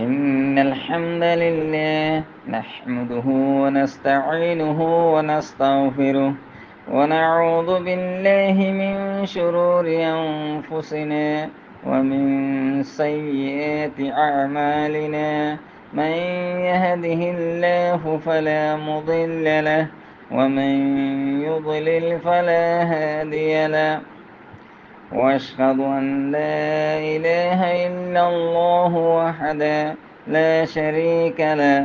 إن الحمد لله نحمده ونستعينه ونستغفره ونعوذ بالله من شرور أنفسنا ومن سيئات أعمالنا. من يهده الله فلا مضل له ومن يضلل فلا هادي له. وأشهد أن لا إله إلا الله وحده لا شريك له،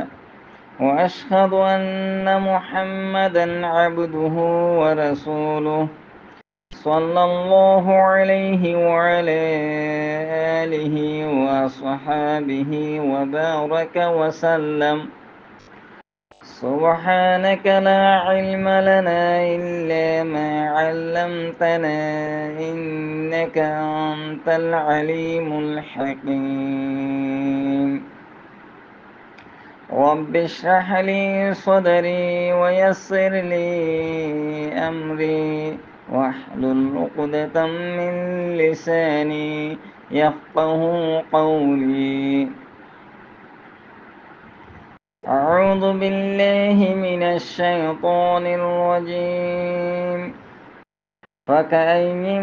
وأشهد أن محمدا عبده ورسوله صلى الله عليه وعلى آله وصحابه وبارك وسلم. سبحانك لا علم لنا إلا ما علمتنا إنك أنت العليم الحكيم. رب اشرح لي صدري ويسر لي أمري واحلل عقدة من لساني يفقه قولي. أعوذ بالله من الشيطان الرجيم. فكأي من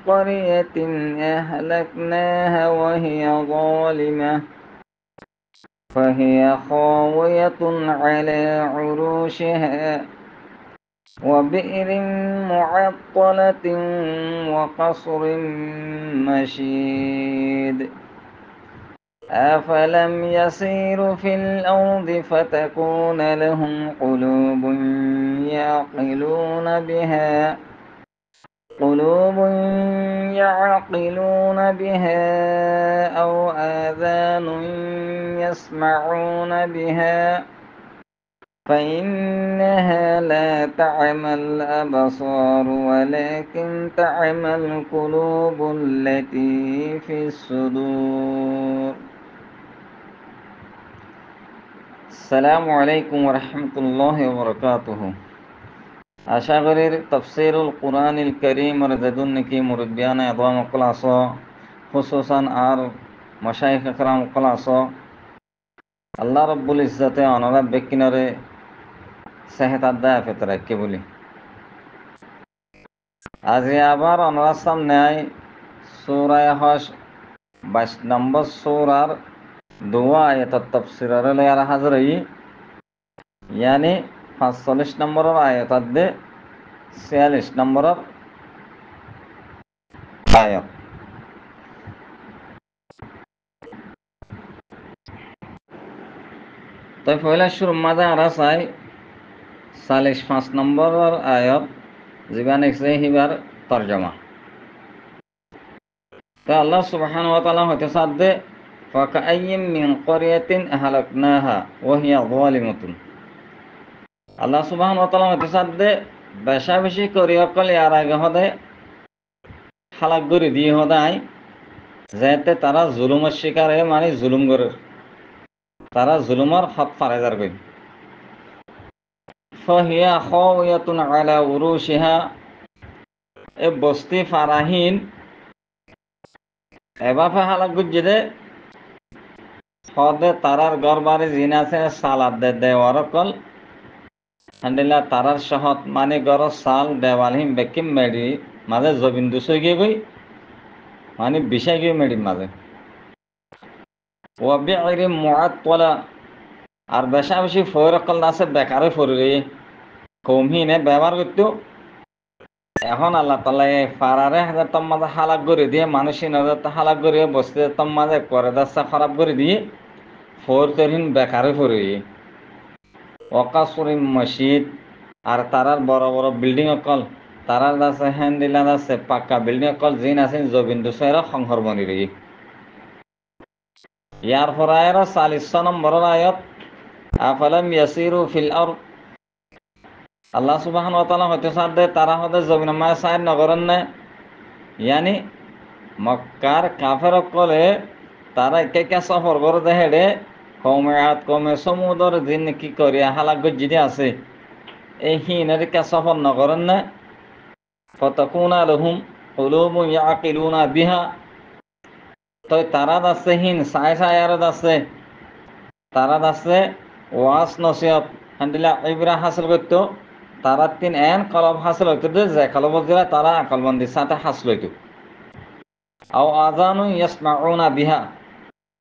قرية أهلكناها وهي ظالمة فهي خاوية على عروشها وبئر معطلة وقصر مشيد. أفلم يسيروا في الأرض فتكون لهم قلوب يعقلون بها أو آذان يسمعون بها فإنها لا تعمى الأبصار ولكن تعمى القلوب التي في الصدور. আসসালামু আলাইকুম ওরহমতুল্লাহ ওবরকাতুহ। আশা করি তফসিরুল কুরআনিল কারীম আর জাদুন নাকি মুরব্বিয়ান আদওয়াম ক্লাস খুসুসান আর মাশায়েখ کرام ক্লাস আল্লাহ রাব্বুল ইজ্জতে অনরা বেকিনরে সেহত আদা ফিতরা কে বলি। আজ আবার অনরার সামনে সূরা হশ 22 নম্বর সূরার দোয়া আয়াত তাফসিরের লেয়ার হাজির হই, यानी 45 নম্বর আয়াত দে 46 নম্বর আয়াত। তো পয়লা শুরু মাঝে আরা চাই 45 নম্বর আয়াত জীবান এক্সে হিবার তরজমা। তো আল্লাহ সুবহানাহু ওয়া তাআলা হতে সাদে ফাকাইয়িম মিন ক্বরিয়াতিন আহলাকনাহা ওয়া হিয়া যালিমাতুন। আল্লাহ সুবহানাহু ওয়া তাআলা হতে সাদে বেশা বেশি করিয়া কলে আর আগে হদে হালাক করে দিয়ে হদায় যাতে তারা জুলুমের শিকার হয়ে মানে জুলুম করে তারা জুলুমের হক ফারেজার করে। ফাহিয়া খাওয়াতুন আলা উরুশিহা, এ বস্তি ফারাহীন এবাফে হালাক গুজে দে হদে তারার গরবারে জিন আছে সালাদ দে দেওয়ার কল হান্ডিলা তারার শহর মানে গর সাল দেওয়ালহিম বেকিম মেডি মাঝে জবিন দুশো গিয়ে গই মানে বিষয় গিয়ে মেডি মাঝে ওয়াবিআইরি মুআত্তালা, আর বেশা বেশি ফয়র কল আছে বেকারে ফরে কমহিনে ব্যবহার করতো। এখন আল্লাহ তালা এই ফারারে হাজার তোর মাঝে হালাক করে দিয়ে মানুষই নজর হালাক করে বসতে তোর মাঝে করে দাস্তা খারাপ করে দিয়ে ফোর তরিন বেকারে ফরে অকাশরিম মসজিদ, আর তারার বড় বড় বিল্ডিং অকল তারার আছে হ্যান্ডিলার আছে পাক্কা বিল্ডিং অকল জিন আছে জবিন্দু সৈরা সংহর বনি রই। ইয়ার পরায়ের 40 নম্বরের আয়াত আফালাম ইয়াসিরু ফিল আরদ। আল্লাহ সুবহানাহু ওয়া তাআলা হতে সাদে তারা হতে জমিন মায় সাইর নগরন না, ইয়ানি মক্কার কাফের অকলে তারা একে সফর করে দেহে কমে আত কমে সমুদর দিন কি করিয়া হালাক গজ্জিদে আছে এই হিনের কে সফর নগরন না। ফতাকুনা লাহুম কুলুবুন ইয়াকিলুনা বিহা, তো তারা আছে হিন সায় সায়ারত আছে, তারা আছে ওয়াস নসিহত হান্দিলা ইবরা হাসিল করতো, তারা তিন এন কলব হাসিল হইতো যে কলব দিলা তারা আকলবন্দির সাথে হাসিল হইতো। আও আজানু ইয়াসমাউনা বিহা,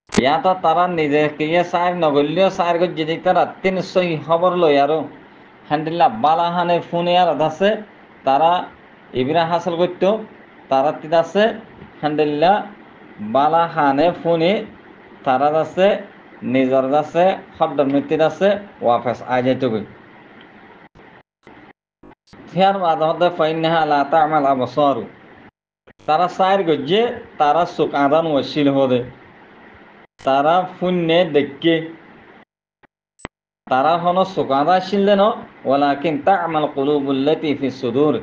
ইয়াতা তারা নিজে কিয়ে সাইর নগল্য সাইর গো যদি তারা তিন সই খবর লই আর হান্দিল্লা বালাহানে ফোনে আর আছে তারা ইবরা হাসিল করতো, তারা তিন আছে হান্দিল্লা বালাহানে ফোনে তারা আছে নিজর আছে শব্দ মৃত্যুর আছে ওয়াফেস আই যাইতো গই। হিয়ার মাঝে ফাইন্নাহা লা তা'মাল আবসার, তারা সাইর গজ্জে তারা চোখ আদান ওয়াসিল হদে, তারা শূন্যে দেখকে তারা হন চোখ আদা ছিলেন ওয়ালাকিন তা'মাল কুলুবুল্লাতি ফিস সুদূর,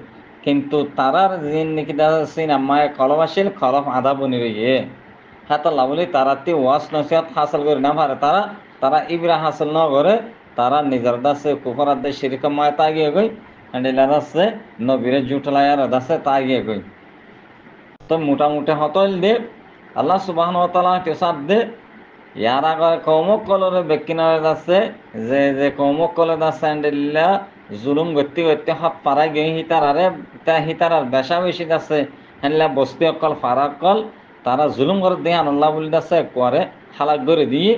কিন্তু তারার জিন নাকি সিনামায় কলব আসিল কলব আদা বনি রইয়ে হাতা লাভলি তারাতে ওয়াস নসিহত হাসিল করে না পারে, তারা তারা ইবরা হাসিল ন করে তারা নিজের দাসে কুফরাত দে শিরক মায় তাগিয়ে গই এন্ডিলা দাসে নবীরে জুটলায়ার দাসে তাগিয়ে গই। তো মোটামুটি হতল দে আল্লাহ সুবহানাহু ওয়া তাআলা তেসাদ দে ইয়ার আগর কৌমক কলরে বেকিনারে আছে যে যে কৌমক কলর আছে এন্ডিল্লা জুলুম গতি গতি হাত পারাই গই হিতারারে তা হিতারার বেশা বেশি আছে হেনলা বস্তি অকল ফারাক কল তারা জুলুম করে দিয়ে আল্লাহ বলি আছে করে হালাক করে দিয়ে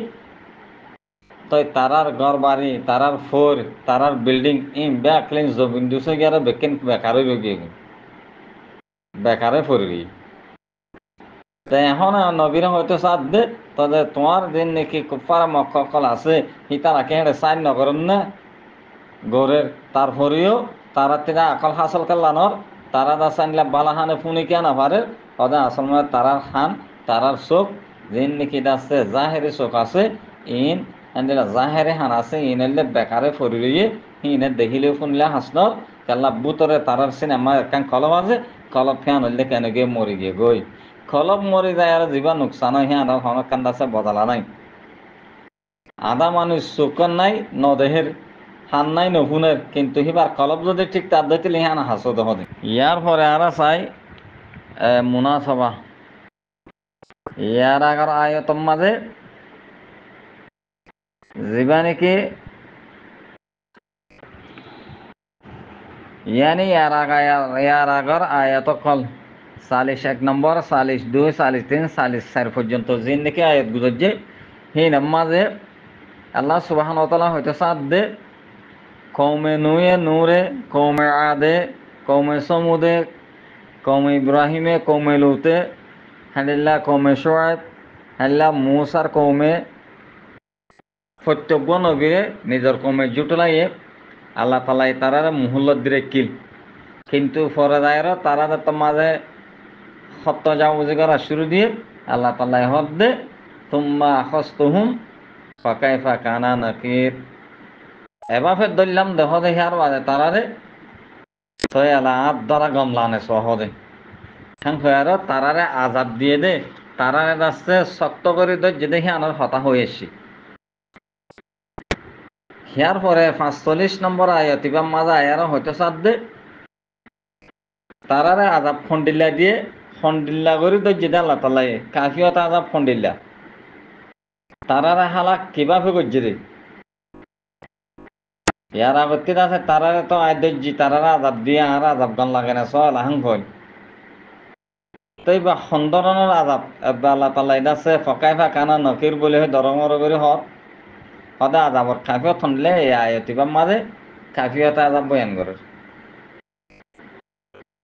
তই তারার ঘর বাড়ি তারার ফোর তারার বিল্ডিং ইম ব্যাকলিন জবিন্দুসে গিয়ে বেকিন বেকারে গিয়ে বেকারে পড়বি। তো এখন নবীরা হয়তো সাথ দে তবে তোমার দিন নাকি কুফার মক্কল আছে হিতারা কেড়ে সাইন নকরেন না গরের তারপরেও তারা তিনা আকল হাসল করলানোর তারা দাসানিলা বালাহানে ফুনি কে না পারে ওদের আসল মানে তারার খান তারার চোখ দিন নাকি আছে জাহেরি চোখ আছে ইন এন্দিলা জাহেরি হান আছে ইনেলে বেকারে ফরিয়ে ইনে দেখিলে শুনলে হাসনর কেলা বুতরে তারার সিনেমা একখান কলম আছে কলম ফ্যান হইলে কেন গিয়ে মরি গিয়ে গই কলম মরি যায় আর জীবা নোকসান হয় হ্যাঁ হনক কান্দাছে বদলা নাই আধা মানুষ চোখর নাই নদেহের হান নাই নহুনের কিন্তু হিবার কলব যদি ঠিক তার দিলে হ্যাঁ না হাসদ হদে ইয়ার পরে আর চাই মুনাসবা ইয়ার আগর আয়তম মাঝে যিবা নাকি ইয়ানি ইয়ার আগর আয়াত কল 41 নম্বর 42 43 44 পর্যন্ত যে নাকি আয়াত গুজর হি নামাজে আল্লাহ সুবহানাহু ওয়া তাআলা হয়তো সাদ দে কৌমে নুয়ে নূরে কৌমে আদে কৌমে সমুদে কৌমে ইব্রাহিমে কৌমে লুতে হানিল্লা কৌমে শোয়েব হানিল্লা মুসার কৌমে প্রত্যেক নবীরে নিজের কৌমে জুটলাইয়ে আল্লাহ তালাই তারা মুহল্লত দিয়ে কিল কিন্তু ফরে দায়ের তারা তো মাঝে সত্য যাও বুঝি করা শুরু দিয়ে আল্লাহ তালাই হদ দে তুম্মা হস্তহুম ফাঁকাইফা কানা নাকির এবার ফের ধরলাম দেহ দেখি আর বাজে তারারে তই এলা আর দ্বারা গমলানে সহদে হ্যাঁ আর তারারে আজাব দিয়ে দে তারারে যাচ্ছে শক্ত করে দে যে দেখি আনার হতা হয়ে এসছি। হিয়ার পরে 45 নম্বর আয়াত ইবা মাজা আয়ারও হয়তো সাদ দে তারারে আজাব ফন্ডিল্লা দিয়ে ফন্ডিল্লা করে দে যেটা আল্লাহ তালাই কাফিয়ত আজাব ফন্ডিল্লা তারারে হালাক কিভাবে করছে রে ইয়ার আগত্তিত আছে তারারে তো আয় দর্জি তারারে আজাব দিয়ে আর আজাব গান লাগে না সল আহাং হয় তই বা সন্দরণের আজাব আল্লাহ তাল্লাহ আছে ফকাইফা কানা নকির বলে দরমর করে সদা আজাবর কাফিয়ত শুনলে এই আয়তিবার মাঝে কাফিয়ত আজাব বয়ান করে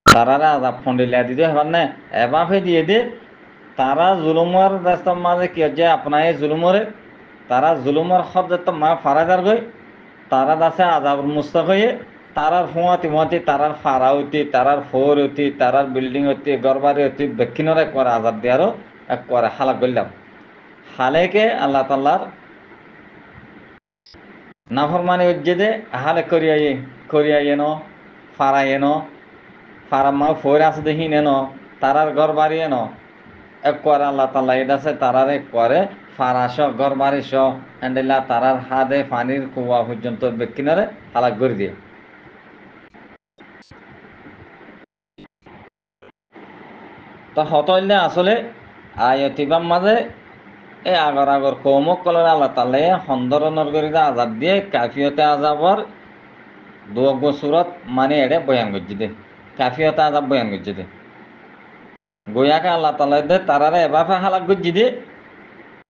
তারারে আজাব ফন্ডিলিয়া দিতে হবার না এবাফে দিয়ে দে তারা জুলুমর রাস্তার মাঝে কি যে আপনার এই জুলুমরে তারা জুলুমর শব্দ তো মা ফারাদার গই তারা আছে আজাবর মুস্তাক হয়ে তারার ফুঁয়াতি ফুঁয়াতি তারার ফাড়া হইতি তারার ফোর হইতি তারার বিল্ডিং হইতি গড়বাড়ি হইতি বেক্ষিণর এক করে আজাব দিয়ারও এক করে হালাক করলাম হালেকে আল্লাহ তাল্লার নাফরমানি উজ্জে দে হালে করিয়াইয়ে ন ফাড়াইয়ে ন ফাড়া মা ফোর আছে দেখি ন তারার ঘর বাড়িয়ে ন এক করে আল্লাহ তাল্লাহ এটা আছে তারার এক করে ফাড়াস ঘর বাড়িস হ্যান্ডেলা তারার হাতে পানির কুয়া পর্যন্ত বেক্ষিণরে হালাক করে দিয়ে তা হতলে আসলে আয়তিবাম মাঝে এই আগর আগর কৌমক কলের আল্লাহ তালে সন্দরণর গরিদা আজাব দিয়ে কাফিয়তে আজাবর দুয়গ সুরত মানে এড়ে বয়ান করছি দে কাফিয়তে আজাব বয়ান করছি দে গোয়াকে আল্লাহ তালা দে তারারে এবার হালাক করছি দে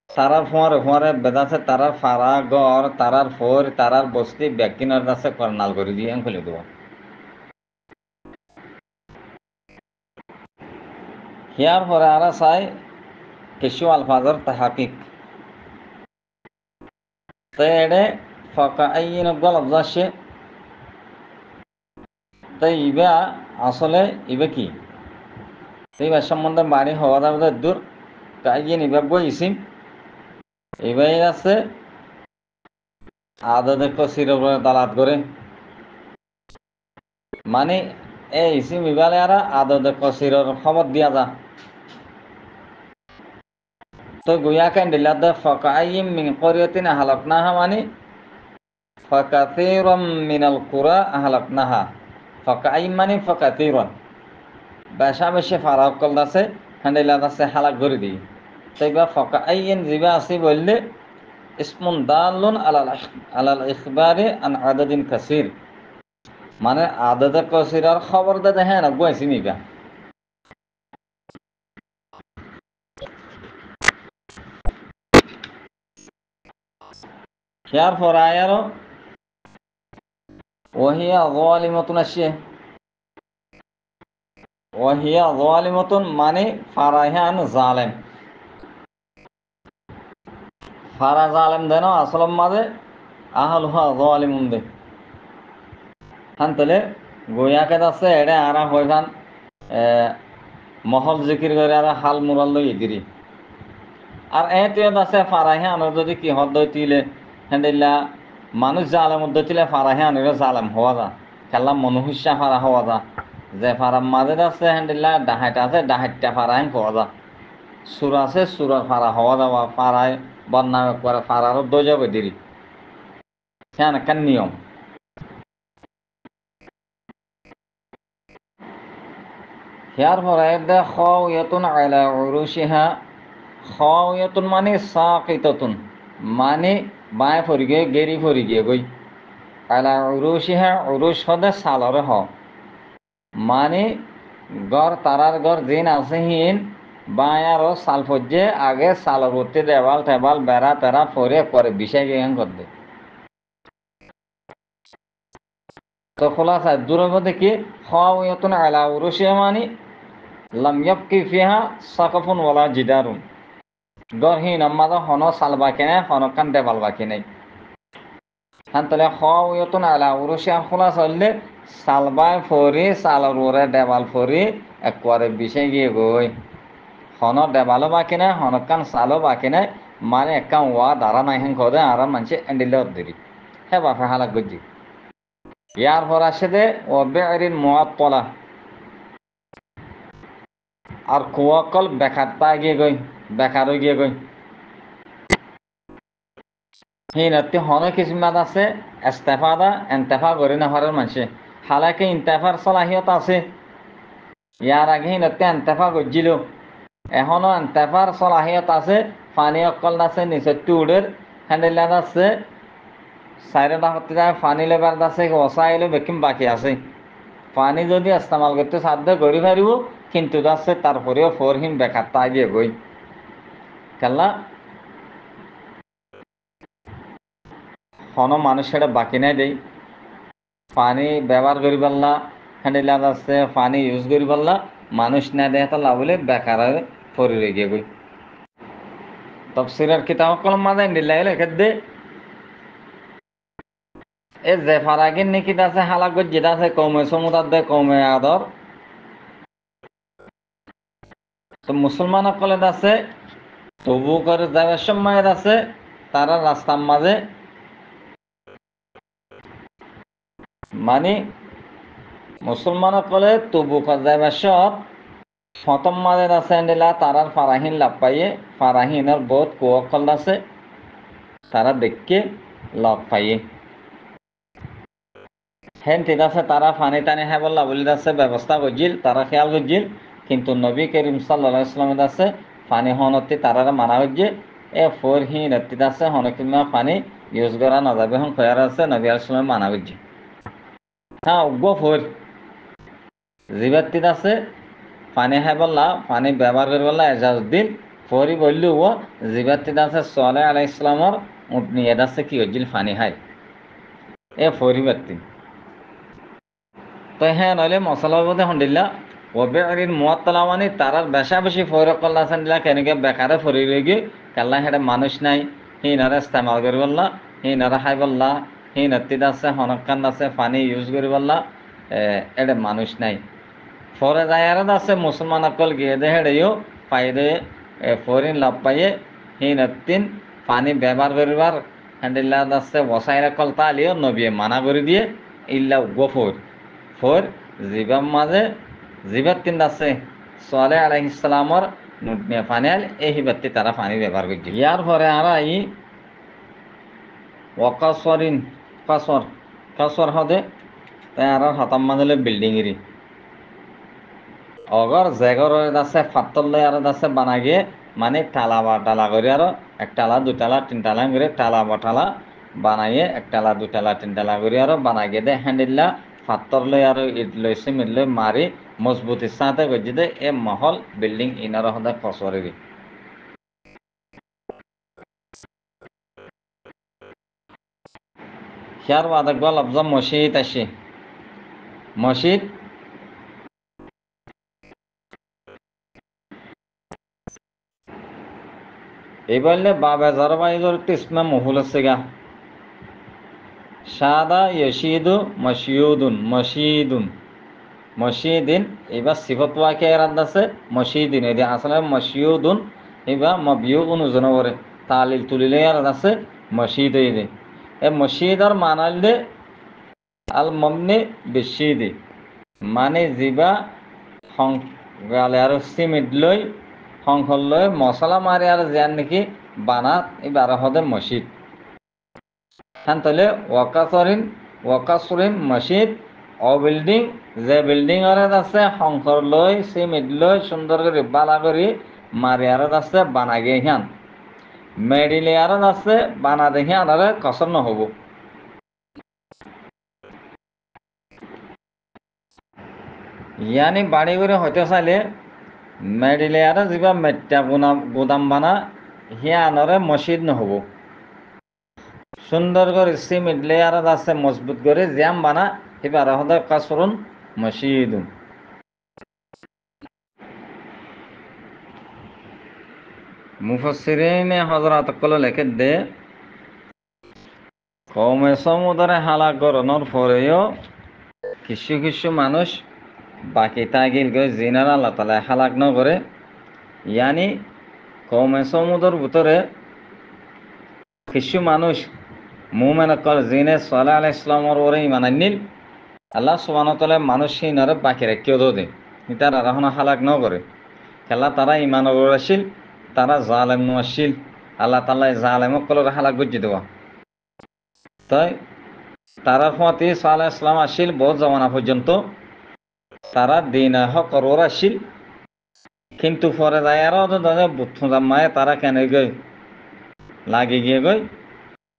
তারার ফোঁয়ারে বেদাছে তারার ফাড়া গড় তারার ফোর তারার বস্তি ব্যক্তিনের কাছে কর্নাল করে দিয়ে খুলে দেব হিয়ার পরে আর চাই কিছু আলফাজর তাহাকিক তো এড়ে ফকা আইন গলব যাচ্ছে তাই ইবা আসলে ইবা কি ইবার সম্বন্ধে বাড়ি হওয়া যাবে দূর তাই গিয়ে ইবা বইছিম এবার আছে আদতে কসির উপরে দালাত করে মানে এই ইসিম ইবালে আর আদতে কসিরের খবর দিয়া যা তো গুয়া কেন দিলাদ ফাকাইম মিন ক্বরিয়াতিন আহলাকনাহা মানে ফাকাসীরাম মিনাল কুরা আহলাকনাহা ফাকাইম মানে ফাকাসীরান বেশা বেশি ফারাক কল আছে হান্ডিলাদ আছে হালাক করে দি তাইবা ফাকাইন জিবা আছে বললে ইসমুন দালুন আলাল ইখবারি আন আদাদিন কাসীর মানে আদতে কসিরার খবর দে হ্যাঁ না গুয়াইছি নিবা খেয়ার পরায় আরো ওহিয়া যালিমাতুন আসে ওহিয়া যালিমাতুন মানে ফারাহান জালেম ফারা জালেম দেন আসলম মাঝে আহলুহা যালিমুন দে হান তলে গোয়াকে আছে এড়ে আরা হইখান মহল জিকির করে আর হাল মুরাল লই দিরি আর এটিও আছে ফারাহে আনো যদি কি হদ তিলে হেন্দিল্লা মানুষ জালেম মধ্যে তিলে ফারাহে আনিরে জালেম হওয়া যা খেললাম মনুহিসা ফারা হওয়া যা যে ফারার মাঝে আছে হেন্দিল্লা ডাহাইটা আছে ডাহাইটা ফারাহে হওয়া যা সুর আছে সুরার ফারা হওয়া যাওয়া ফারায় বন্যা করে ফারারও দই যাবে দিরি হ্যাঁ একটা নিয়ম হিয়ার পরে দে খাওয়াতুন আলা উরুশিহা খাওয়াতুন মানে সাকিতাতুন মানে বায় ফরি গিয়ে গেরি ফরি গিয়ে গই আলা উরুশিহা উরুশ হদে সালরে হ মানে গড় তারার গড় দিন আছে হিন বায়ারও সাল ফজ্জে আগে সালর উঠতে দেওয়াল টেবাল বেড়া তেরা ফরে করে বিষয় গিয়ে করতে তো খোলাসা দূরবর্তী কি খাওয়াতুন আলা উরুশিহা মানে লাম ইয়াবকি ফিহা সাকফুন ওয়ালা জিদারুন গরহীন আমাদা হন সাল বাকি নাই হনকান দেবাল বাকি নাই হান তাহলে খাওয়াতুন আলা উরুশিয়া খোলা চললে সালবাই ফরি সালর ওরে দেবাল ফরি একবারে বিষে গিয়ে গই হন দেবালও বাকি নাই হনকান সালও বাকি নাই মানে একান ওয়া দাঁড়া নাই হেন খদে আর মানুষ এন্ডিলে দিরি হে বাপে হালাক গজি ইয়ার পর আসে দে ও বেরিন মুআত্তালা আর কুয়াকল বেকার পা গিয়ে গই বেকার হয়ে গিয়ে গই হিনতি হন কিসমাত আছে ইস্তেফাদা এন্তেফা করে না হরের মানুষে হালাকে ইন্তেফার সলাহিয়ত আছে ইয়ার আগে হিনতি এন্তেফা করছিল এখনো এন্তেফার সলাহিয়ত আছে পানি অকল আছে নিচে টুডের হ্যান্ডেলার আছে চাইরেটা হতে যায় পানি লেবার আছে ওসাইলে বেকিম বাকি আছে পানি যদি ইস্তেমাল করতে সাধ্য করে পারিব কিন্তু আছে তারপরেও ফরহিম বেকার তাই দিয়ে গই কেলা হন মানুষের বাকি নাই দেই পানি ব্যবহার করি পারলা হ্যান্ডেলার আছে পানি ইউজ করি পারলা মানুষ না দেয় তাহলে বলে বেকার পরি রেগে গই তফসিরের কিতাব কলম মাঝে নিলাই লেখে দে এ যে ফারাগিন নাকি আছে হালাক যেটা আছে কমে সমুদার দে কমে আদর তো মুসলমান সকলে আছে তবু করে যাবার সময় আছে তারা রাস্তার মাঝে মানে মুসলমান সকলে তবু করে যাবার সব প্রথম মাঝে আছে এন্ডিলা তারার ফারাহিন লাভ পাইয়ে ফারাহিনের বহুত কুয়কল আছে তারা দেখকে লাভ পাইয়ে হেন ঠিক আছে তারা ফানি টানি হ্যাঁ বললা বলি আছে ব্যবস্থা করছিল তারা খেয়াল করছিল কিন্তু নবী করিম সাল্লাহ ইসলামের আছে পানি হনতি তারারে মানা হচ্ছে এ ফোর হি নেতৃত্ব আছে হনকিমা পানি ইউজ করা নজাবে হন খয়ার আছে নবী আসলাম মানা হচ্ছে হ্যাঁ উগ্র ফোর জিবাত্তিত আছে পানি খাই বললা পানি ব্যবহার করে বললা এজাজউদ্দিন ফরি বললেও ও জিবাত্তিত আছে সোয়ালে আলাই ইসলামর উঠনি এদ আছে কি হচ্ছিল পানি খাই এ ফরি বাত্তি তো হ্যাঁ নইলে মশলার মধ্যে হন্ডিল্লা ওবেরির মুয়াত্তলা মানে তারার বেশা বেশি ফৈরক করলা দিলা কেনকে বেকারে ফরি রয়ে গিয়ে কাল্লা হেঁটে মানুষ নাই হিনারে ইস্তেমাল করি বললা হিনারে খাই বললা হিন এত্তিদ আছে হনকান আছে পানি ইউজ করি বললা এটা মানুষ নাই ফরে যায়ারত আছে মুসলমান অকল গিয়ে দে হেঁড়েও পাইরে ফরিন লাভ পাইয়ে হিন এত্তিন পানি ব্যবহার করিবার হ্যান্ডিল্লাদ আছে বসাই কল তালিও নবিয়ে মানা করে দিয়ে ইল্লা গফর ফোর জিবাম মাঝে জিবার তিন আছে সোয়ালে আলাইহিসসালামর নুটনিয়া পানিয়াল এই হিবাত্তি তারা পানি ব্যবহার করছে ইয়ার পরে আর ই ওয়াকাসরিন কাসর কাসর হদে তাই আর হতাম মাঝে বিল্ডিং এরই অগর জেগর আছে ফাত্তল্লে আর আছে বানাগে মানে টালা বা টালা করে আর একটালা দুটালা তিনটালা করে টালা বা টালা বানাইয়ে একটালা দুটালা তিনটালা করে আর বানাইয়ে দে হ্যান্ডিল্লা ফাত্তর লই আর ইট লই সিমেন্ট লই মারি মজবুতির সাথে গজি দে এ মহল বিল্ডিং ইনার হদে কসরেরি হিয়ার বাদে গল লফজ মসজিদ আসে মসজিদ এই বললে বাবে জরবাইজর তিসমা মহুল আছে গা সাদা ইয়শিদু মশিউদুন মশিদুন মসজিদিন এবার সিফত ওয়াকে এরাদ আছে মসজিদিন এদি আসলে মসিউদুন এবার মবিউ অনুজন করে তালিল তুলিলে এরাদ আছে মসজিদ এদি এ মসজিদর মানাল দে আল মমনে বেশিদি মানে জিবা হং গালে আর সিমেন্ট লই সংখল লই মশলা মারি আর যেন নাকি বানাত এবার হদে মসজিদ হ্যাঁ তাহলে ওয়াকাসরিন মসজিদ ও বিল্ডিং যে বিল্ডিং আর আছে সংখর লই সিমেন্ট লই সুন্দর করে বালা করি মারি আর আছে বানাগে হিয়ান মেডিলে আর আছে বানা দেখি আনারে কসর নহব ইয়ানি বাড়ি করে হইতে চাইলে মেডিলে আর যা মেট্টা গুদাম বানা হিয়া আনরে মসজিদ নহব সুন্দর করে সিমেন্ট লেয়ার আছে মজবুত করে জ্যাম বানা এবার হদে কাসরুন মসজিদুন মুফাসসিরিনে হযরত কল লেখে দে কওমে সমুদরে হালাক গরনের পরেও কিছু কিছু মানুষ বাকি তাগিল গই জিনার আল্লাহ তাআলা হালাক ন করে ইয়ানি কওমে সমুদর ভিতরে কিছু মানুষ মুমেন কল জিনে সালাহ আলাইহিস সালামর ওরে ঈমান আনিল আল্লাহ সুবহানাহু ওয়া তাআলা মানুষ হিনারে বাকি রাখিও দে তারা এখন হালাক ন করে খেলা তারা ঈমান আসিল তারা জালেম আসিল আল্লাহ তাআলা জালেমক কলর হালাক বুঝি দেওয়া তাই তারা ফতি সালাহ ইসলাম আসিল বহুত জমানা পর্যন্ত তারা দিন হকর আসিল কিন্তু পরে যায় আরো বুদ্ধ জামায় তারা কেন গই লাগে গিয়ে গই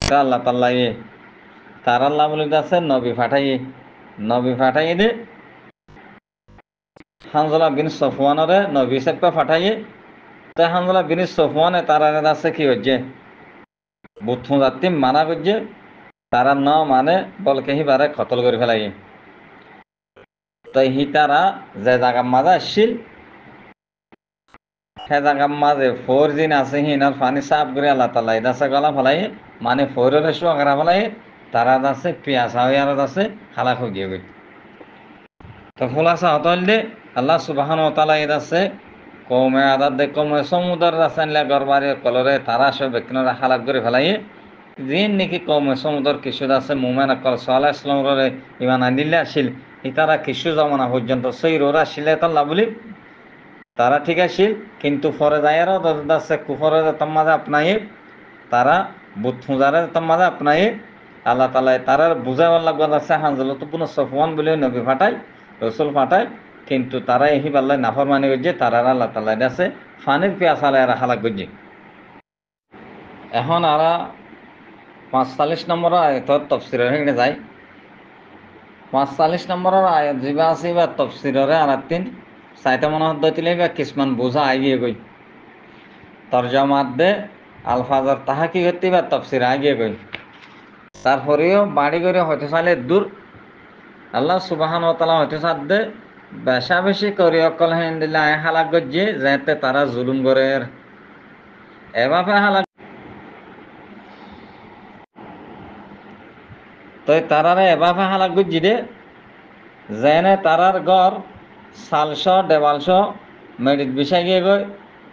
আল্লাহ তাল্লা তার আল্লাহ বলে আছে নবী ফাটাইয়ে দে হানজলা বিন সফওয়ানরে নবী সাহেবকে ফাটাইয়ে তাই হানজলা বিন সফওয়ানে তারা আছে কি হচ্ছে বুদ্ধ যাত্রী মানা করছে তারা ন মানে বলকে হিবারে কতল করে ফেলাই তাই হি তারা যে জায়গা মাঝে আসছিল সে জায়গা মাঝে ফোর দিন আছে হিনার পানি সাফ করে আল্লাহ তাল্লা আছে গলা ফেলাই মানে ফোরের শোয়া ফেলাই তারা আছে পিয়াসা হয়ে আর আছে খালাক হয়ে গিয়ে গই তো খোলাসা হতল দে আল্লাহ সুবহানাহু ওয়া তাআলা আছে কওমে আদাত দে কওমে সমুদ্র রাসায়নিক গরবারে কলরে তারা সব ব্যক্তিরা হালাক করে ফেলাই যিন নাকি কওমে সমুদ্র কিছু আছে মুমেন কল সালাহ ইসলামরে ইমান আনিলে আসিল তারা কিছু জমানা পর্যন্ত সেই রোরা আসিলে তাল্লা বলি তারা ঠিক আছিল কিন্তু ফরে যায়ারও আছে কুফরে মাঝে আপনাই তারা বুথ ফুজারে মাঝে আপনাই আল্লাহ তালা তারা বুঝাবার লাগবে আছে হানজলত পুনঃ সফওয়ান বলে নবী ফাটাই রসুল ফাটাই কিন্তু তারা এই পাল্লায় নাফরমানি করছে, তারা আল্লাহ তাল্লাহ আছে ফানির পেয়াসালে আর হালাক করছে। এখন আর 45 নম্বর আয়তর তফসিরের হেঁটে যায়। 45 নম্বরের আয়াত যা আছে বা তফসিরে আর তিন চাইতে মনে হদ্দিলে বা কিছুমান বোঝা আগিয়ে গই তরজমাত দে আলফাজর তাহা কি করতে বা তফসির আগিয়ে গই। তারপরেও বাড়ি করে হয়তো চাইলে দূর আল্লাহ সুবাহান ও তালা হয়তো চার দে বেশা বেশি করে অকল হেন দিলে আয় হালাক গজ্জে যাতে তারা জুলুম করে এভাবে হালাক তো তারারে এভাবে হালাক গজ্জি দে যেনে তারার গড় সালস দেওয়ালস মেডিট বিষয় গিয়ে গই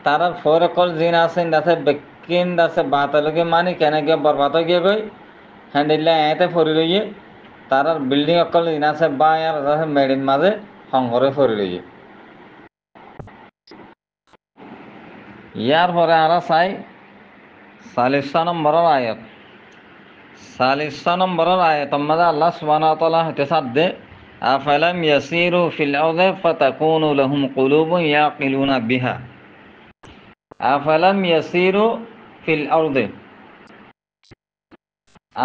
তারার ফোর অকল জিন আছে আছে বেকিন আছে বাতালকে মানি কেনে গিয়ে বরবাদ গিয়ে গই হ্যান্ডিল্লা এতে ফরি রইয়ে তারার বিল্ডিং অকল জিন আছে বা আর মেডিন মাঝে সংঘরে ফরি রইয়ে। ইয়ার পরে আমরা চাই 40 নম্বরের আয়াত। 40 নম্বরের আয়াতের মাঝে আল্লাহ সুবহানাহু ওয়া তাআলা হতে সাদ্দে আফালাম ইয়াসিরু ফিল আরদি ফাতাকুনু লাহুম কুলুবুন ইয়াকিলুনা বিহা। আফালাম ইয়াসিরু ফিল আরদি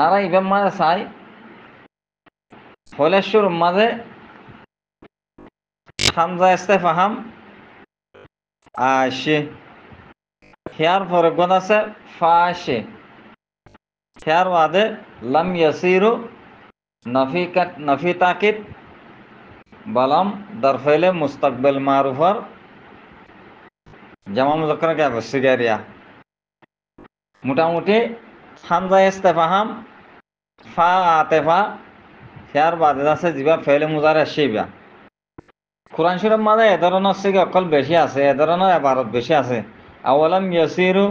আর ইবেন মাঝে চাই ফলেশ্বর মাঝে হামজা ইস্তেফাহাম আসে হিয়ার পরে গুণ আছে ফাশে হিয়ার বাদে লাম ইয়াসিরু নফি তাকিদ বালাম দরফেলে মুস্তাকবেল মারুফার জামা মুজাক্কার কে সিগারিয়া মোটামুটি হামজা ইস্তেফাহাম ফা আতেফা হিয়ার বাদে আছে জিবা ফেলে মুজারে শিবা। কোরআন শরীফ মাঝে এ ধরনের থেকে অকল বেশি আছে, এ ধরনের এবারত বেশি আছে। আওয়ালাম ইয়াসিরু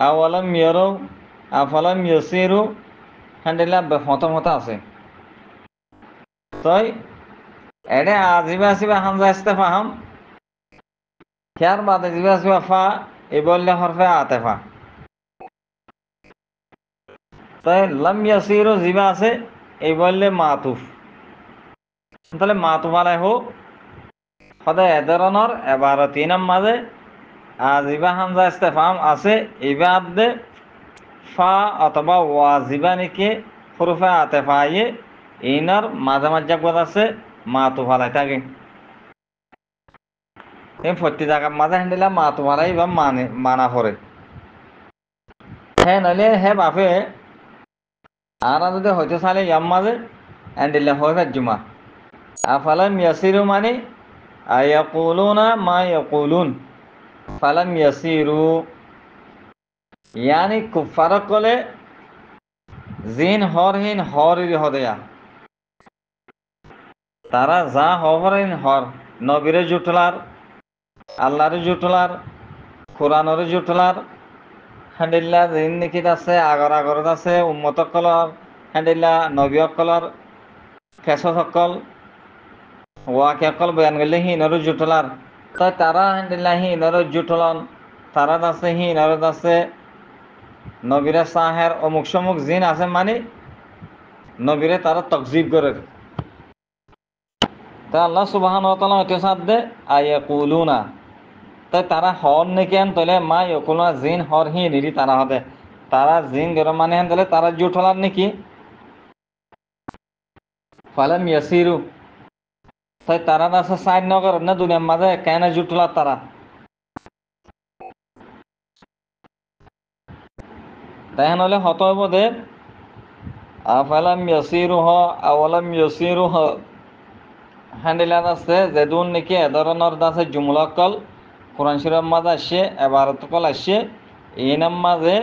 আওয়ালাম ইয়ারু আফালাম ইয়াসিরু হ্যান্ডেলা মত আছে। তই এডে আজিবা আসিবা হামজা ইস্তেফাহাম হিয়ার বাদে জিবা আসিবা ফা এ বললে হরফে আতেফা। তাই লাম ইয়াসিরু জিবা আছে এই বললে মাতুফ, তাহলে মাতুফ আলাই হোক সদায় এ ধরনের এবারত ইনাম মাঝে আজিবা হামজা ইস্তেফাম আছে ইবাদ দে ফা অথবা ওয়াজিবা নাকি হরফে আতেফা ইয়ে ইনার মাঝে মাঝে পদ আছে মাতুফ আলাই থাকে। এই প্রতি জায়গার মাঝে হ্যান্ডিলা মাতুফ আলাই বা মানা পড়ে হ্যাঁ নইলে হে বাপে আর যদি হয়তো চাইলে ইয়াম মাঝে হ্যান্ডিলা হয় জুমা আফালাম ইয়াসিরু মানে আয়াকুলুনা মা ইয়াকুলুন ফালাম ইয়াসিরু ইয়ানি কুফার কলে জিন হরহীন হরির হদেয়া তারা যা হরহীন হর নবীরে জুটলার আল্লাহরে জুটলার কোরআনরে জুটলার হ্যান্ডিল্লা জিন নিকিত আছে আগর আগরত আছে উম্মত সকলৰ হ্যান্ডিল্লা নবী সকলৰ ফেসত সকল ওয়াকে সকল বয়ান করলে হিনরে জুটলার তাই তারা হ্যান্ডিল্লা হিনরে জুটলন তারা আছে হিনরত আছে নবীরে সাহের অমুক সমুক জিন আছে মানে নবীরে তারা তকজিব করে। তা আল্লাহ সুবহানাহু ওয়া তাআলা হতে সাদ্দে আয়াকুলুনা তাই তারা হর নাকি আন তাহলে মা ইয়াকুলুনা জিন হর হি নিরি তারা হবে তারা জিন গের মানে আন তাহলে তারা জুটলার নাকি ফালাম ইয়াসিরু তাই তারা আছে সাইড নগর না দুনিয়ার মাঝে কেন জুটলার তারা তাই হলে হত হইব দে আফালাম ইয়াসিরু হ আওয়ালাম ইয়াসিরু হ হ্যান্ডিলার আছে যেদুন নাকি এ ধরনের আছে জুমলাকল কোরআন শরীফের মাঝে আসছে এবারত কল আসছে এই নাম মাঝে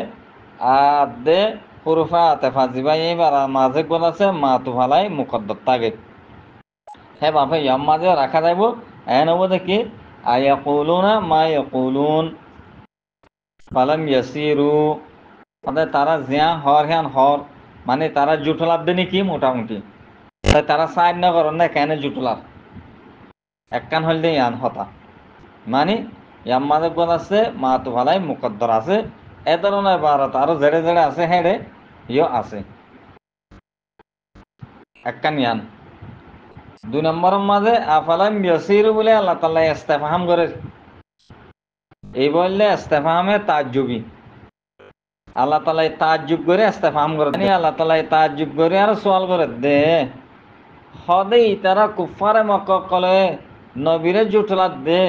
আদে হুরুফা আতেফা জিবাই এইবার মাঝে কোন আছে মা তুফালাই মুকদ্দর তাগে হ্যাঁ বাপে ইয়াম মাঝে রাখা যাইব এন হবো দেখি আয়াকুলুনা মা ইয়াকুলুন ফালাম ইয়াসিরু তারা জিয়া হর হ্যান হর মানে তারা জুটলার দে নাকি মোটামুটি তাই তারা সাইড না করেন না কেন জুটলার একখান হল দিয়ে ইয়ান হতা মানে ইয়াম মাঝে কোন আছে মা তো ভালাই মুকদ্দর আছে এ ধরনের ভারত আরো জেড়ে জেড়ে আছে হেড়ে ইয়ে আছে একখান ইয়ান দুই নম্বরের মাঝে আফালাম ইয়াসিরু বলে আল্লাহ তাআলা ইস্তেফহাম করে, এই বললে ইস্তেফহামে তাজ্জুবি, আল্লাহ তাআলা তাজ্জুব করে ইস্তেফহাম করে, মানে আল্লাহ তাআলা তাজ্জুব করে আর সওয়াল করে দে হদে তারা কুফারে মক্কা কলে নবীরে জুটলাত দে,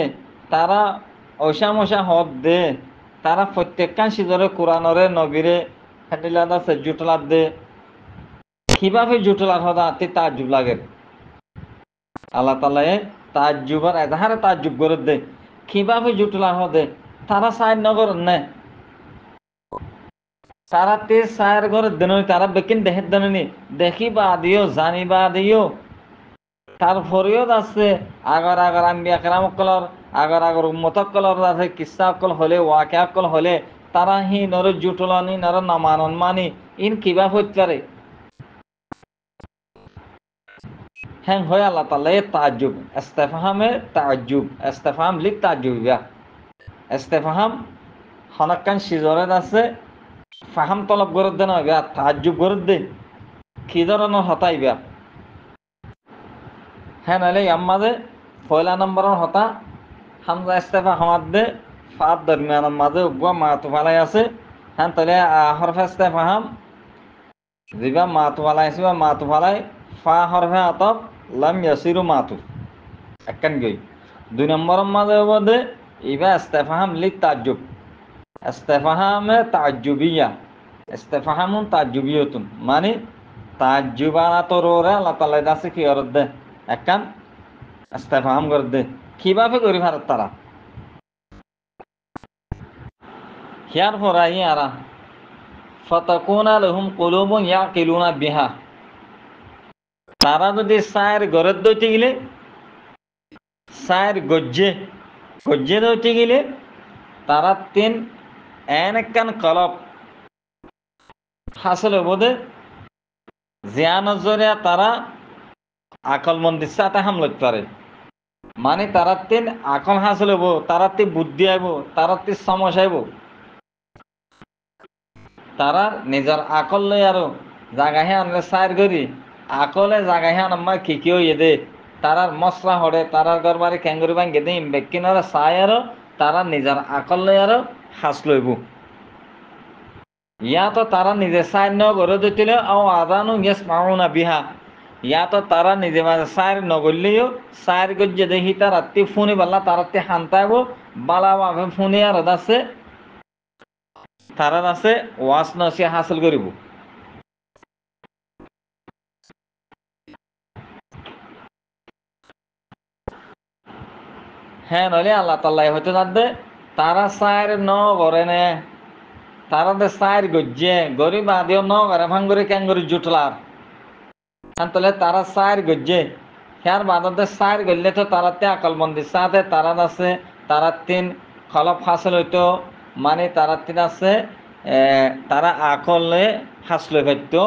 তারা ঐশা মশা হদ দে, তারা প্রত্যেকখান সিজরে কোরআনরে নবীরে হেটিলাত আছে জুটলাত দে, কিভাবে জুটলাত হদা আতি তাজ্জুব লাগে, আল্লাহ তাআলা তাজ্জুবার এজাহারে তাজ্জুব করে দে কিভাবে জুটলাত হদে, তারা সাইন নগর নে, তারা তে সায়ের ঘরে দেননি, তারা বেকিন দেহের দেননি, দেখিবা দিও জানিবা দিও, তারপরেও আছে আগার আগার আম্বিয়া কেরামকলর আগার আগার উম্মতকলর আছে কিসা অকল হলে ওয়াকে অকল হলে তারা হি নর জুটলানি নর নামানন মানি ইন কিবা হইতে পারে, হ্যাঁ হয় আল্লাহ তাআলা তাজ্জুব ইস্তেফহামে তাজ্জুব ইস্তেফহাম লিক তাজ্জুবিয়া ইস্তেফহাম হনাক্কান সিজরেত আছে ফাহাম তলব করে দেন হইবা তাজ্জুব করে দে কি ধরনের হতাইবা, হ্যাঁ নাহলে আমাদের পয়লা নম্বরের হতা হামজা ইস্তেফা হামাদ দে ফাদ দরমিয়ানের মাঝে উগবা মাতু ফালাই আছে, হ্যাঁ তাহলে হরফে ইস্তেফা হাম জিবা মাতু ফালাই আসিবা মাতু ফালাই ফা হরফে আতব লাম ইয়াসিরু মাতু একখান গই, দুই নম্বরের মাঝে হবো দে ইবা ইস্তেফাহাম লিক তাজ্জুব ইস্তেফাহামে তাজ্জুবিয়া ইস্তেফাহামুন তাজ্জুবিয়তুন মানে তাজ্জুবানা তরোরে আল্লাহ তাআলা দাসে কি অর্থ দে একখান ইস্তেফাহাম করে দে কিভাবে করি ভারত তারা হিয়ার ফরাই আরা ফাতাকুনা লাহুম কুলুবুন ইয়াকিলুনা বিহা, তারা যদি সায়ের ঘরের দইতে গেলে সায়ের গজ্জে গজ্জে দইতে গেলে তারা তিন এন একখান কলব হাসল বোধে জিয়ানোর জরিয়া তারা আকল মন্দির সাথে হামলত পারে, মানে তারা তিন আকল হাসল হবো, তারা তি বুদ্ধি আইব, তারা তি সমস্যা আইব, তারা নিজের আকল লই আরো জাগাহে আনলে সাইর করি আকলে জাগাহে আনম্মা কি হইয়ে দে, তারার মশলা হরে তারার গরবারে ক্যাঙ্গুরি ভাঙ্গে দে বেকিনরে চাই আরো তারা নিজের আকল লই আরো হাস লইব, ইয়া তো তারা নিজে সাইর ন গড়ে দিলে ও আদানু গেস পাও না বিহা, ইয়া তো তারা নিজে মাঝে সাইর নগরলেও সাইর গজ্জে দেখি তার রাত্রি ফোনে বাল্লা তার রাত্রি হান্তাইব বালা ভাবে ফোনে আর আছে তারা আছে ওয়াস নসি হাসিল করিব, হ্যাঁ নইলে আল্লাহ তাআলা হয়তো জানতে তারা সাইর ন করে নে, তারা দে সাইর গজ্জে গরিব আদিও ন করে ভাঙ্গরি ক্যাঙ্গরি জুটলার, তাহলে তারা সাইর গজ্জে হ্যার বাদতে সাইর গললে তো তারাতে আকলমন্দি সাথে তারা আছে তারা তিন খলপ হাসল হইতো, মানে তারা তিন আছে তারা আকলে হাসলে পাইতো,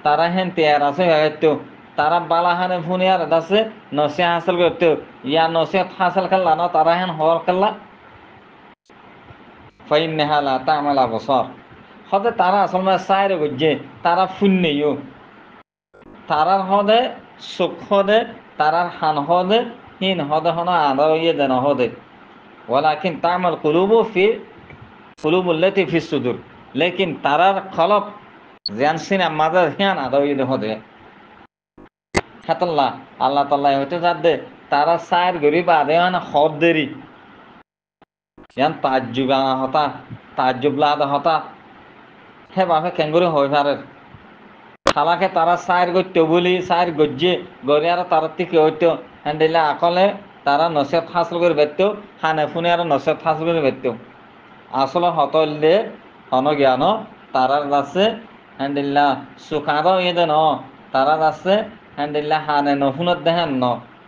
তারা হেন তেয়ার আছে হয়তো তারা বালাহানে ফুনিয়ার আছে নসে হাসল করতো, ইয়া নসে হাসল খেললা না তারা হেন হওয়ার খেললা ফাইন নেহালা তামালা বছর হতে তারা আসল মানে সাইরে গজ্জে তারা ফুন্নেও তারার হদে সুখ হদে তারার হান হদে হিন হদে হন আদা ইয়ে দেন হদে ওয়ালাকিন তামাল কুলুবু ফি কুলুবুল্লাতি ফি সুদুর, লেকিন তারার খলপ জানসিনা মাদার হিয়ান আদা ইয়ে হদে খাতাল্লাহ আল্লাহ তাআলা হইতে যাদে তারা সায়ের গরি বাদে মানে হদ দেরি ইয়ান তাজ্জুবা হতা তাজ্জুবলা হতা হে বাপে কেঙ্গুরি হই পারে, খালাকে তারা সাইর করতে বলি সাইর গজ্জে গড়ে আর তার থেকে হইতো হ্যান্ডিলে আকলে তারা নসেত হাসল করে বেরতেও হানে ফুনে আর নসেত হাসল করে বেরতেও আসলে হতলে জ্ঞান তারার আছে হ্যান্ডিল্লা সুখাদ ইয়ে দেন তারা আছে হ্যান্ডিল্লা হানে নফুনত দেখেন ন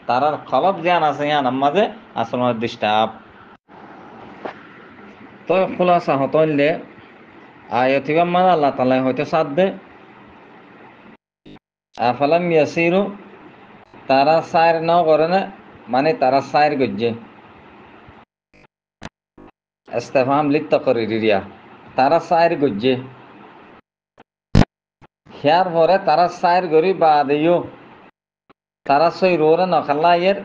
তারার খলপ জ্ঞান আছে ইয়ান মাঝে আসলে ডিস্টার্ব তো খোলাসা হতলে আয়তিবাম মানে আল্লাহ তাআলা হয়তো সাথ দে আফালাম ইয়াসিরু তারা সাইর ন করে না মানে তারা সাইর গজ্জে ইস্তেফহাম লিত্তাকরিরিয়া তারা সাইর গজ্জে হিয়ার পরে তারা সাইর গরি বাদেও তারা সই রোরে নখাল্লা এর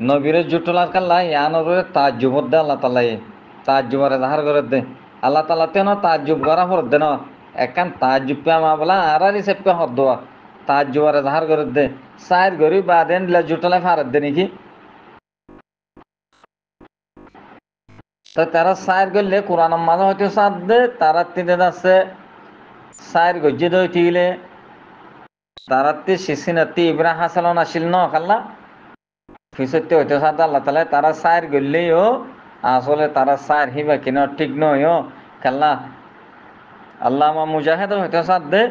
নবীরে জুটলার কাল্লা ইয়ানরে তাজ্জুবত দে আল্লাহ তাআলা তাজ্জুবরে জাহার করে দে আল্লাহ তাআলা তেন তাজ্জুব করা হর দে না একান তাজ্জুব পে আমা বলা আরারি সেপে হর দোয়া তাজ্জুবরে জাহার করে দে সাইর গরি বাদেন লা জুটলা ফারত দে নাকি তো তারা সাইর গলে কোরআন মাঝে হয়তো সাদ দে তারা তিনে আছে সাইর গজ্জে দই তিলে তারাতে শিশিনাতি ইব্রাহিম হাসালন আসিল ন খাল্লা ফিসতে হইতে সাদ আল্লাহ তাআলা তারা সাইর গলেও আসলে তারা সাইর হিবা কিনা ঠিক নয় খাল্লা আল্লামা মুজাহিদ হইতে সাদ দে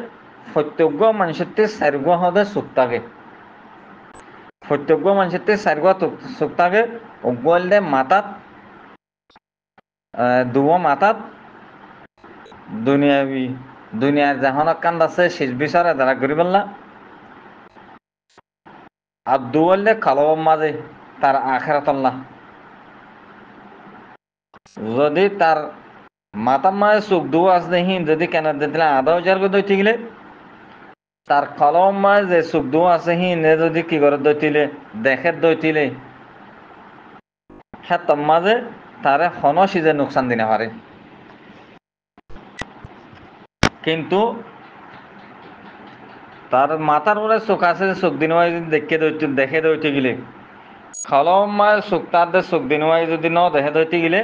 প্রত্যেক মানুষের সাইরগ হদে সুক্তাগে প্রত্যেক মানুষের সাইরগ সুক্তাগে ওগল দে মাতাত দুও মাতাত দুনিয়াবি দুনিয়ার জাহান কান্দ আছে শেষ বিচারে যারা করি বললা আর দুয়ালে খালো মাঝে তার আখেরাত আল্লাহ যদি তার মাতার মায়ের চোখ দু আস দেখি যদি কেন দিলে 1000 করে দইতে গেলে তার কলম মায় যে চোখ দু আছে হি নে যদি কি করে দইতিলে দেখে দইতিলে হ্যাঁ তোর মাঝে তারে হন সিজে নোকসান দিনে পারে কিন্তু তার মাথার উপরে চোখ আছে চোখ দিন দেখে দইতে গেলে কলম মায় চোখ তার চোখ দিন যদি ন দেখে দইতে গেলে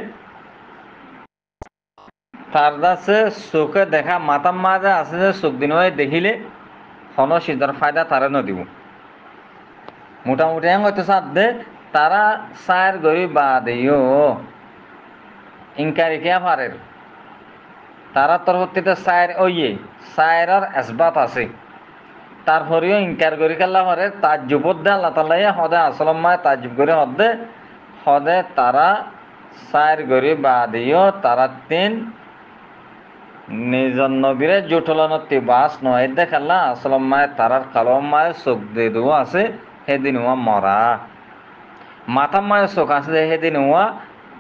তার আছে চোখে দেখা মাতার মাঝে আছে যে চোখ দিন দেখিলে হন সিজার ফায়দা তারা নদিব মোটামুটি হয়তো সাথ দে তারা সায়ের গরি বা দেও ইনকারি কে পারের তারা তরফতে সায়ের ওইয়ে সায়ের এসবাত আছে তারপরেও ইনকার করি কাল্লা পারে তাজ্জুবত দে আল্লাহ তাআলা হদে আসলম মায় তাজ্জুব করে হদে হদে তারা সায়ের গরি বা দিও তারা তিন নিজন নবীরে জুটলনতি বাস নয় দেখাল্লা আসলম মায় তারার কালম মায় চোখ দিয়ে দেওয়া আছে সেদিন মরা মাথা মায়ের চোখ আছে সেদিন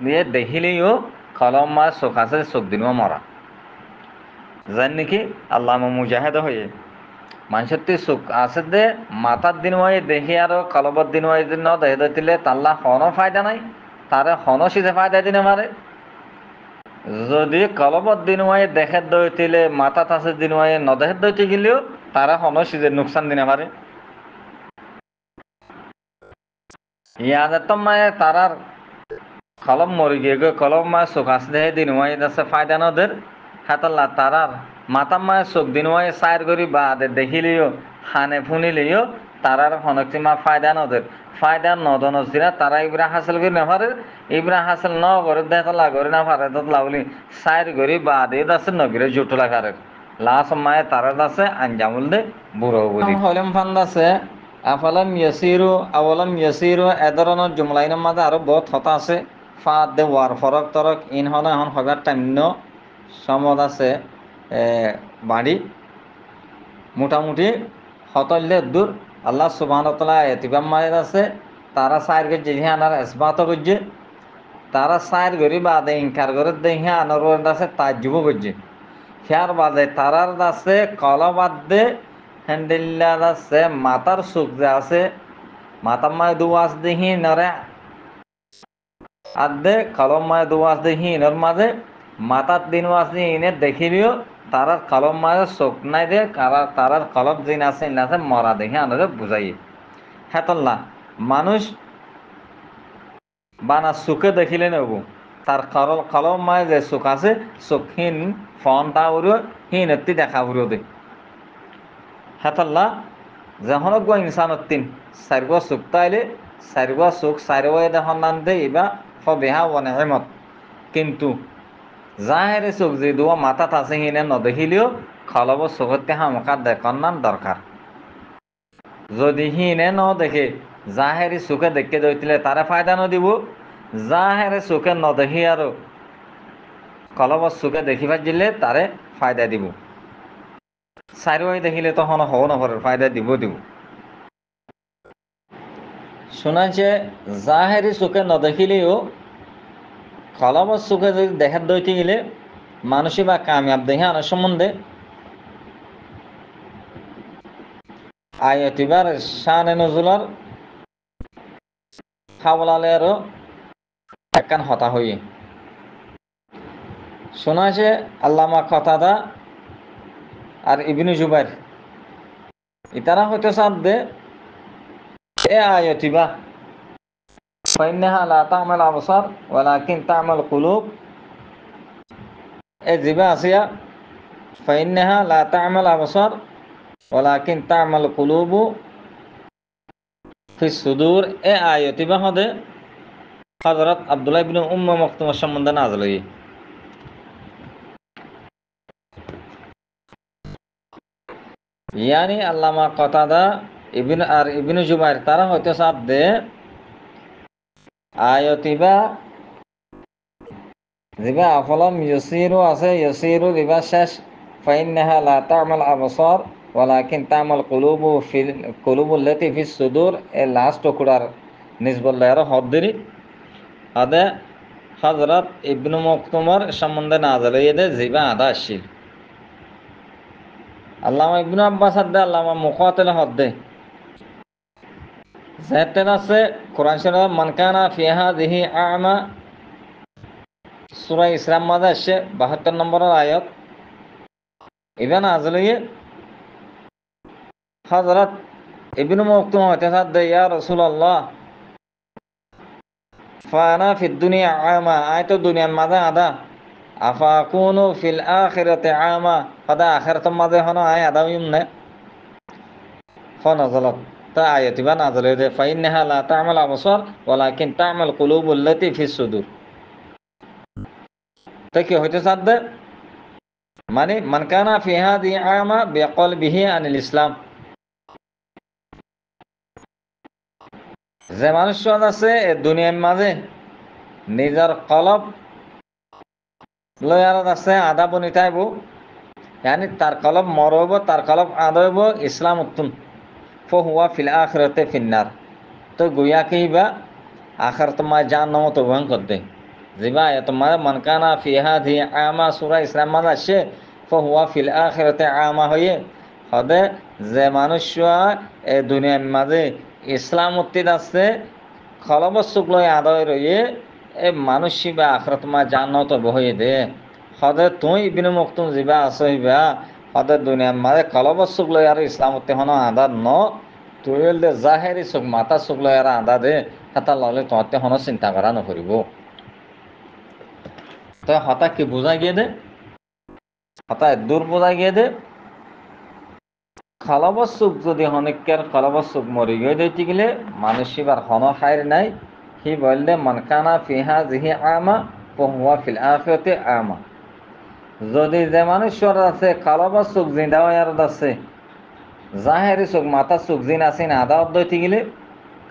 দিয়ে দেখিলেও কলম মায়ের চোখ আছে চোখ দিন মরা জান নাকি আল্লাহ মুজাহেদ হয়ে মানুষের চোখ আছে দে মাথার দিন দেখি আর কলবর দিন ন দেখে দিলে তাল্লা হন ফায়দা নাই তারে হন সিজে ফায়দা দিনে মারে যদি কলবর দিন দেখে দইতিলে মাথা আছে দিন নদেহে দইতে গেলেও তারা হন সিজে নোকসান দিনে পারে ইয়াদ তো মায়ে তারার কলম মরি গিয়ে গো কলম মায়ের চোখ আসলে দিন আছে ফায়দা নদের হাতাল্লা তারার মাতা মায়ের চোখ দিন সাইর করি বা দেখিলেও হানে ফুনিলেও তারার হনক্তিমা ফায়দা নদের ফায়দা নদন হচ্ছিল তারা ইব্রা হাসিল করি না পারে ইব্রা হাসিল ন করে দেখলা করে না পারে তো লাউলি সাইর করি বা দিয়ে আছে নগরে জুটলা কারের লাস মায়ে তারার আছে আঞ্জামুল দে বুড়ো বুড়ি হলিম ফান্দ আছে আফালাম ইয়াসিরু আওয়ালাম ইয়াসিরু এ ধরনের জুমলাইনের মাঝে আরো বহুত হতা আছে ফাঁদ দে ওয়ার ফরক তরক ইন হন এখন হবার টাইম সমদ আছে বাড়ি মোটামুটি হতলে দূর আল্লাহ সুবহানাহু ওয়া তাআলা এতিবাম মায়ের আছে তারা সাইর গজে হি আনার ইসবাত গজে তারা সাইর গরি বাদে ইনকার করে দে হি আনার আছে তাজ্জুব গজে হিয়ার বাদে তারার আছে কলবাদ দে হ্যান্ডেল্লার আছে মাতার সুখ যে আছে মাতার মায় দুয়াস দেহি নরে আদে কলম মায় দুয়াস দেহি নর মাঝে মাতার দিন আছে ইনে দেখিলিও তারার কলম মাঝে চোখ নাই দে তারার কলম দিন আছে মরা দেখে আনরে বুঝাই হেতল্লা মানুষ বানা চোখে দেখিলে নেব তার কলম মায় যে চোখ আছে চোখহীন ফনটা উড়ো হীন এত্তি দেখা উড়ো দে হেতল্লা যখন গো ইনসানত তিন চারিব চোখ তাইলে চারিব চোখ চারিব দেখুন নান দে ইবা হবেহা ওয়ানেমত কিন্তু যাহেরে চোখ যে দোয়া মাথাত আছে হিনে নদেখিলেও খলব চোখতে হামকা দেখন নান দরকার যদি হিনে ন দেখে যাহেরি চোখে দেখে দইতিলে তারে ফায়দা নদিব যাহেরে চোখে নদেখি আর কলব চোখে দেখিবার দিলে তারে ফায়দা দিব চারিবাই দেখিলে তখন হব নপরে ফায়দা দিব শোনাইছে যাহেরি চোখে নদেখিলেও কলবর চোখে যদি দেখার দইতে গেলে মানুষই বা কামিয়াব দেখে আনার সম্বন্ধে আয়তিবার শানে নজুলার খাওয়ালেরও একখান হতা হইয়ে শোনা আছে আল্লামা কতাদা আর ইবনু জুবাইর ইতারা হইতে সাধ্যে এ আয়তিবা ফাইন্নাহা লা তা'মাল আবসার ওয়ালাকিন তা'মাল কুলুব এ জিবা আসিয়া ফাইন্নাহা লা তা'মাল আবসার ওয়ালাকিন তা'মাল কুলুবু ফিস সুদূর এ আয়তিবা হদে হযরত আব্দুল্লাহ ইবনে মাকতুম সম্বন্ধে নাযিল হই ইয়ানি আল্লামা কতাদা ইবনু জুবাইর তারা হইতে সাধ্যে আয়তিবা জিবা আফলম ইউসিরু আছে ইউসিরু জিবা শেষ ফাইন্নাহা লা তা'মাল আবসার ওয়ালাকিন তা'মাল কুলুবুল লাতি ফিস সুদূর এ লাস্ট টুকরার নিসবত আর হদ্দিরি আদে হযরত ইবনু মাকতুমের সম্বন্ধে নাযিল হইদে জিবা আদা আসিল আল্লামা ইবনু আব্বাস আদে আল্লামা মুকাতিল হদ্দে যেতেন আছে কোরআন শরীফ মান কানা ফি হাযিহি আ'মা সূরা ইসরার মাঝে আসে 72 নম্বরের আয়াত ইবেন আজলিয়ে হযরত ইবনু মাকতুম হইতে সাদ্দে ইয়া রাসূলুল্লাহ ফানা ফিদ দুনিয়া আমা আইতো দুনিয়ার মাঝে আদা আফা কুনু ফিল আখিরাতি আমা ফাদা আখিরাতের মাঝে হনো আয় আদা ইমনে ফনাজালাত তা আয়াতিবা নাযিলে দে ফাইন্নাহা লা তা'মাল আবসার ওয়ালাকিন তা'মাল কুলুবুল লাতি ফিস সুদূর তা কি হইতে সাদ্দে মানে মান কানা ফি হাযিহি আমা বিকলবিহি আনিল ইসলাম যে মানুষ আছে দুনিয়ার মাঝে নিজের কলব লয়ার আছে আদা বনিতাইব yani তার কলব মরব তার কলব আদব ইসলাম উত্তুন ফহুয়া ফিল আখিরাতে ফিন্নার তো গুয়া কিবা আখিরাত মা জাহান্নাম তো ভয়ং করতে জিবা তোমার মান কানা ফি হাযি আমা সূরা ইসলাম মাঝে আসে ফহুয়া ফিল আখিরাতে আমা হয়ে হদে যে মানুষ এ দুনিয়ার মাঝে ইসলাম উত্তিত আছে কলব শুক্লয় আদয় রয়ে এ মানুষ বা আখিরাত মা জাহান্নাম তো বহয়ে দে হদে তুই ইবনে মাকতুম জিবা আসইবা হদে দুনিয়ার মাঝে কলব শুক্লয় আর ইসলাম উত্তি হন আদার ন তুই দে জাহেরি চোখ মাথা শুক্লয় আর আদা দে হাতা ললে তোমাতে হন চিন্তা করা নকরিব তো হতা কি বোঝা গিয়ে দে হতা দূর বোঝা গিয়ে দে খালাবস চোখ যদি হনিকের খালাবস চোখ মরি গিয়ে দিতে গেলে মানুষ এবার হন খায়ের নাই হি বললে মনকানা ফিহা জিহি আমা পহুয়া ফিল আখিরাতি আমা যদি যে মানুষের আছে খালাবস চোখ জিন্দা হয়ার আছে জাহেরি চোখ মাথা চোখ জিন আছে না আদা অদ্দৈতি গেলে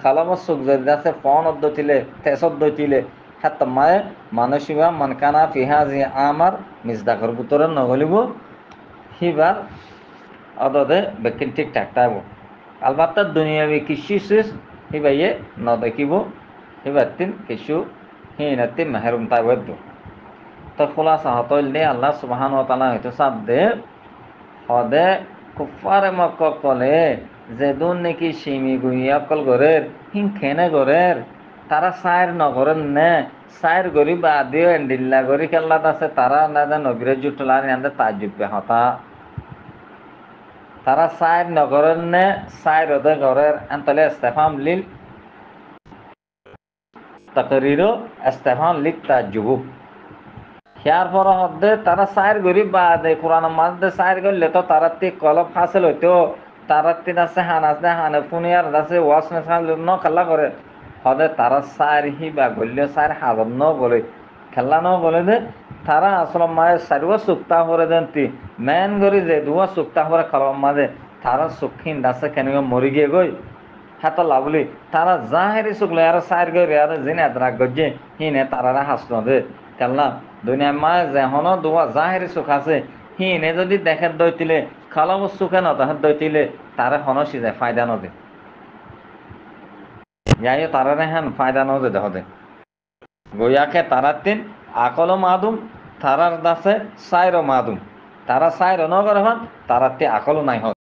খালাবস চোখ যদি আছে ফন অদ্দতিলে তেজ অদ্দৈতিলে হাত মায়ে মানুষিবা মনকানা ফিহা জিহি আমার মিজদাকর ভিতরে নগলিব সিবার অদদে বেকিন ঠিক ঠাকটাইব আলবাত্তা দুনিয়াবি কিছু শেষ সিবাইয়ে নদেখিব সিবাতিন কিছু হিনাতিন মেহরুম তাইবদ্য তো খোলাসা হতইল দে আল্লাহ সুবহান ওয়া তাআলা হয়তো সাব দে হদে কুফারে মক্কা কলে যে দুন নাকি সিমি গুইয়া কল গরের হিং খেনে গরের তারা সায়ের নগরের নে সায়ের গরি বাদিও এন্ডিল্লা গরি খেল্লাত আছে তারা না নবীরে জুটলার আন্দে তাজ্জুবে হতা তারা সাইর নগরের নে সাইর ওদের ঘরের আন্তলে ইস্তেফাম লিল তাকরিরো ইস্তেফাম লিল তাজ্জুব হিয়ার পর হদ্দে তারা সাইর গরি বাদে কোরআন মাঝে সাইর গলে তো তারা তি কলব হাসিল হইতো তারা তিন আছে হানাসে হানে ফুনিয়ার আছে ওয়াস নে সাল ন খেলা করে হদে তারা সাইর হি বা গলে সাইর হাজন ন বলে খেলা ন বলে দে তারা আসলে মায়ের সারিও সুক্তা করে দেনতি মেন গরি যে দুয়া সুক্তা করে কলম মাঝে তারা সুখিন দাসে কেন মরি গিয়ে গই হাত লাভলি তারা জাহেরি শুকলে আর সাইর গই আর জিনে আদরা গজে হিনে তারা হাসন দে কেলা দুনিয়া মা যেহন দুয়া জাহেরি সুখ আছে হিনে যদি দেখে দইতিলে খালাম সুখে ন তাহার দইতিলে তারে হনসি যায় ফায়দা নদে যাই তারা হেন ফায়দা নদে দেহ দে গইয়াকে তারার তিন আকল মাদুম তারার দাসে সাইর মাদুম তারা সাইর নগর হন তারাতে আকল নাই হন